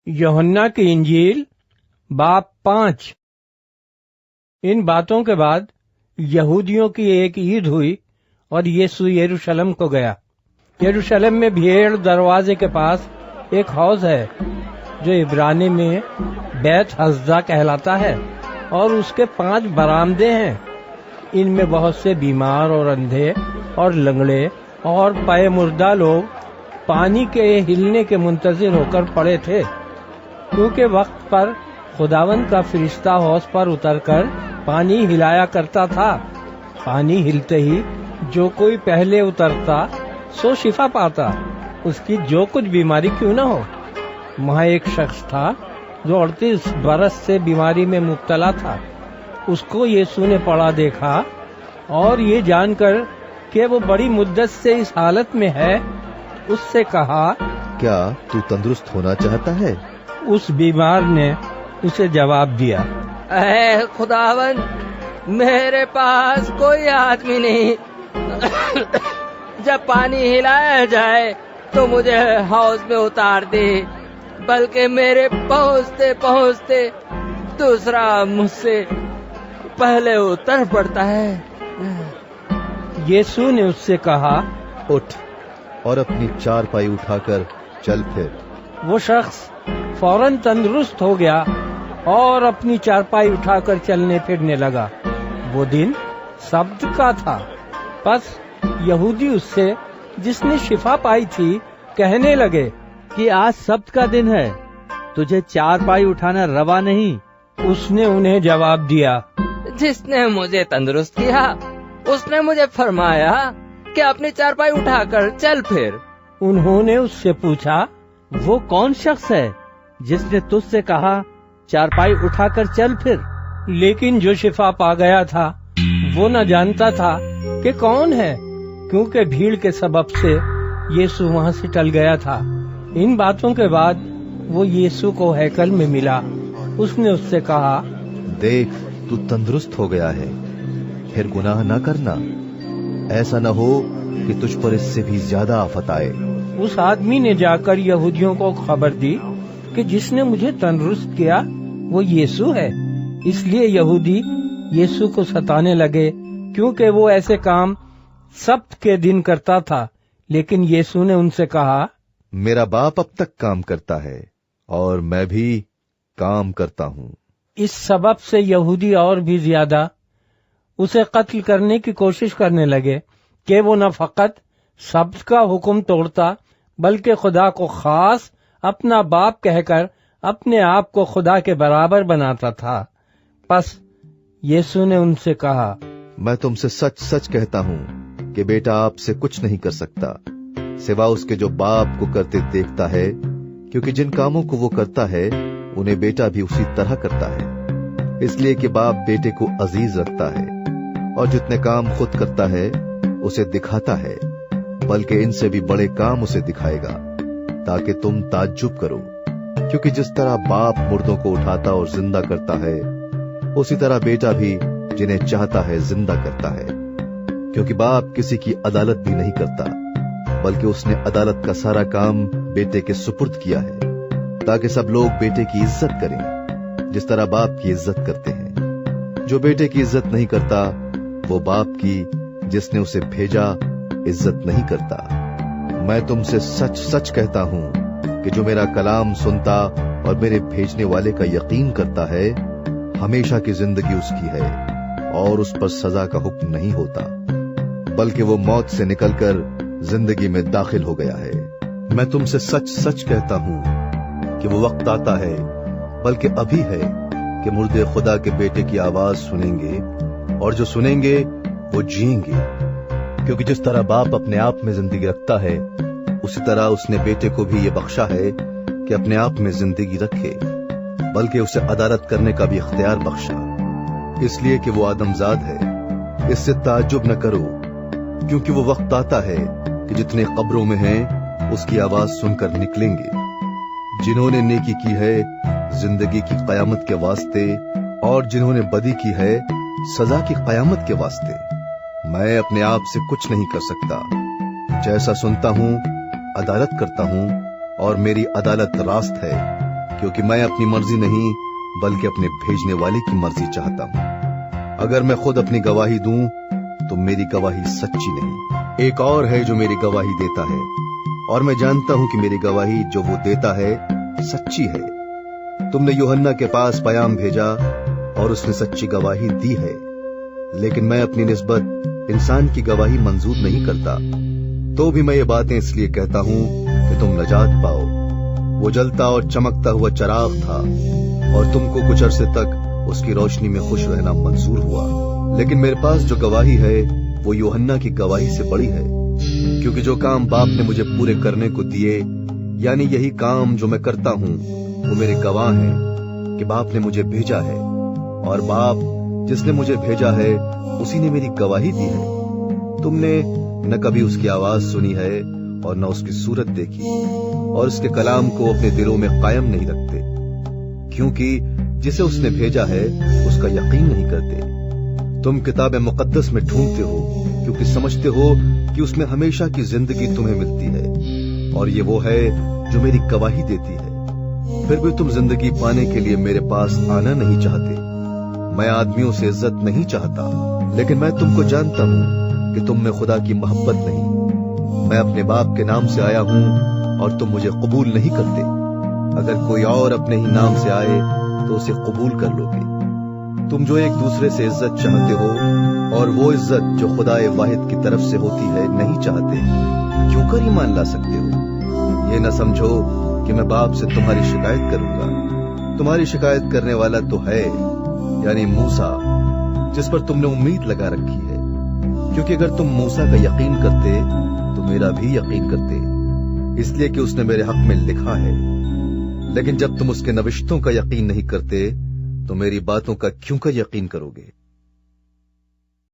यूहन्ना की इंजील बाब 5। इन बातों के बाद यहूदियों की एक ईद हुई और यीशु यरूशलेम को गया। यरूशलेम में भेड़ दरवाजे के पास एक हौज है जो इब्रानी में बैत हस्दा कहलाता है, और उसके 5 बरामदे हैं। इनमें बहुत से बीमार और अंधे और लंगड़े और पाए मुर्दा लोग पानी के हिलने के मुंतजिर होकर पड़े थे, क्योंकि वक्त पर खुदावंद का फरिश्ता हौज पर उतरकर पानी हिलाया करता था। पानी हिलते ही जो कोई पहले उतरता सो शिफा पाता, उसकी जो कुछ बीमारी क्यों न हो। वहाँ एक शख्स था जो 38 बरस से बीमारी में मुब्तला था। उसको यीशु ने पड़ा देखा और ये जानकर कि वो बड़ी मुद्दत से इस हालत में है, उससे कहा, क्या तू तंदुरुस्त होना चाहता है? उस बीमार ने उसे जवाब दिया, ऐ खुदावन, मेरे पास कोई आदमी नहीं जब पानी हिलाया जाए तो मुझे हौज में उतार दे, बल्कि मेरे पहुँचते पहुँचते दूसरा मुझसे पहले उतर पड़ता है। यीशु ने उससे कहा, उठ और अपनी चारपाई उठाकर चल फिर। वो शख्स फौरन तंदुरुस्त हो गया और अपनी चारपाई उठाकर चलने फिरने लगा। वो दिन सब्त का था। बस यहूदी उससे, जिसने शिफा पाई थी, कहने लगे कि आज सब्त का दिन है, तुझे चारपाई उठाना रवा नहीं। उसने उन्हें जवाब दिया, जिसने मुझे तंदुरुस्त किया उसने मुझे फरमाया कि अपनी चारपाई उठाकर चल फिर। उन्होंने उससे पूछा, वो कौन शख्स है जिसने तुझसे कहा चारपाई उठाकर चल फिर? लेकिन जो शिफा पा गया था वो न जानता था कि कौन है, क्योंकि भीड़ के सबब से यीशु वहाँ से टल गया था। इन बातों के बाद वो यीशु को हैकल में मिला। उसने उससे कहा, देख, तू तंदुरुस्त हो गया है, फिर गुनाह न करना, ऐसा न हो कि तुझ पर इससे भी ज्यादा आफत आए। उस आदमी ने जाकर यहूदियों को खबर दी कि जिसने मुझे तंदुरुस्त किया वो यीशु है। इसलिए यहूदी यीशु को सताने लगे, क्योंकि वो ऐसे काम सब्त के दिन करता था। लेकिन यीशु ने उनसे कहा, मेरा बाप अब तक काम करता है और मैं भी काम करता हूँ। इस सबब से यहूदी और भी ज्यादा उसे कत्ल करने की कोशिश करने लगे कि वो न फकत सब्त का हुक्म तोड़ता, बल्कि खुदा को खास अपना बाप कहकर अपने आप को खुदा के बराबर बनाता था। बस यीशु ने उनसे कहा, मैं तुमसे सच सच कहता हूँ कि बेटा आपसे कुछ नहीं कर सकता, सिवा उसके जो बाप को करते देखता है, क्योंकि जिन कामों को वो करता है उन्हें बेटा भी उसी तरह करता है। इसलिए कि बाप बेटे को अजीज रखता है और जितने काम खुद करता है उसे दिखाता है, बल्कि इनसे भी बड़े काम उसे दिखाएगा, ताकि तुम ताज्जुब करो। क्योंकि जिस तरह बाप मुर्दों को उठाता और जिंदा करता है, उसी तरह बेटा भी जिन्हें चाहता है जिंदा करता है। क्योंकि बाप किसी की अदालत भी नहीं करता, बल्कि उसने अदालत का सारा काम बेटे के सुपुर्द किया है, ताकि सब लोग बेटे की इज्जत करें जिस तरह बाप की इज्जत करते हैं। जो बेटे की इज्जत नहीं करता वो बाप की जिसने उसे भेजा इज्जत नहीं करता। मैं तुमसे सच सच कहता हूँ कि जो मेरा कलाम सुनता और मेरे भेजने वाले का यकीन करता है, हमेशा की जिंदगी उसकी है और उस पर सजा का हुक्म नहीं होता, बल्कि वो मौत से निकलकर जिंदगी में दाखिल हो गया है। मैं तुमसे सच सच कहता हूँ कि वो वक्त आता है, बल्कि अभी है, कि मुर्दे खुदा के बेटे की आवाज सुनेंगे, और जो सुनेंगे वो जिएंगे। क्योंकि जिस तरह बाप अपने आप में जिंदगी रखता है, उसी तरह उसने बेटे को भी ये बख्शा है कि अपने आप में जिंदगी रखे, बल्कि उसे अदालत करने का भी इख्तियार बख्शा, इसलिए कि वो आदमजाद है। इससे ताज्जुब न करो, क्योंकि वो वक्त आता है कि जितने कब्रों में हैं उसकी आवाज सुनकर निकलेंगे। जिन्होंने नेकी की है जिंदगी की कयामत के वास्ते, और जिन्होंने बदी की है सजा की कयामत के वास्ते। मैं अपने आप से कुछ नहीं कर सकता, जैसा सुनता हूँ अदालत करता हूँ, और मेरी अदालत रास्त है, क्योंकि मैं अपनी मर्जी नहीं बल्कि अपने भेजने वाले की मर्जी चाहता हूं। अगर मैं खुद अपनी गवाही दूं तो मेरी गवाही सच्ची नहीं। एक और है जो मेरी गवाही देता है, और मैं जानता हूं कि मेरी गवाही जो वो देता है सच्ची है। तुमने यूहन्ना के पास पयाम भेजा और उसने सच्ची गवाही दी है, लेकिन मैं अपनी निस्बत इंसान की गवाही मंजूर नहीं करता। तो भी मैं ये बातें इसलिए कहता हूं कि तुम नजात पाओ। वो जलता और चमकता हुआ चिराग था, और तुमको कुछ अरसे तक उसकी रोशनी में खुश रहना मंजूर हुआ। लेकिन मेरे पास जो गवाही है वो यूहन्ना की गवाही से बड़ी है, क्योंकि जो काम बाप ने मुझे पूरे करने को दिए, यानी यही काम जो मैं करता हूं, वो मेरे गवाह हैं कि बाप ने मुझे भेजा है, और बाप जिसने मुझे भेजा है उसी ने मेरी गवाही दी है। तुमने न कभी उसकी आवाज सुनी है और न उसकी सूरत देखी, और उसके कलाम को अपने दिलों में कायम नहीं रखते, क्योंकि जिसे उसने भेजा है उसका यकीन नहीं करते। तुम किताब मुकद्दस में ढूंढते हो क्योंकि समझते हो कि उसमें हमेशा की जिंदगी तुम्हें मिलती है, और ये वो है जो मेरी गवाही देती है। फिर भी तुम जिंदगी पाने के लिए मेरे पास आना नहीं चाहते। मैं आदमियों से इज्जत नहीं चाहता, लेकिन मैं तुमको जानता हूं कि तुम में खुदा की मोहब्बत नहीं। मैं अपने बाप के नाम से आया हूं और तुम मुझे कबूल नहीं करते। अगर कोई और अपने ही नाम से आए तो उसे कबूल कर लोगे। तुम जो एक दूसरे से इज्जत चाहते हो, और वो इज्जत जो खुदाए वाहिद की तरफ से होती है नहीं चाहते, क्यों कर ईमान ला सकते हो? ये न समझो कि मैं बाप से तुम्हारी शिकायत करूंगा। तुम्हारी शिकायत करने वाला तो है, यानी मूसा, जिस पर तुमने उम्मीद लगा रखी है। क्योंकि अगर तुम मूसा का यकीन करते तो मेरा भी यकीन करते, इसलिए कि उसने मेरे हक में लिखा है। लेकिन जब तुम उसके नविश्तों का यकीन नहीं करते तो मेरी बातों का क्यों का यकीन करोगे?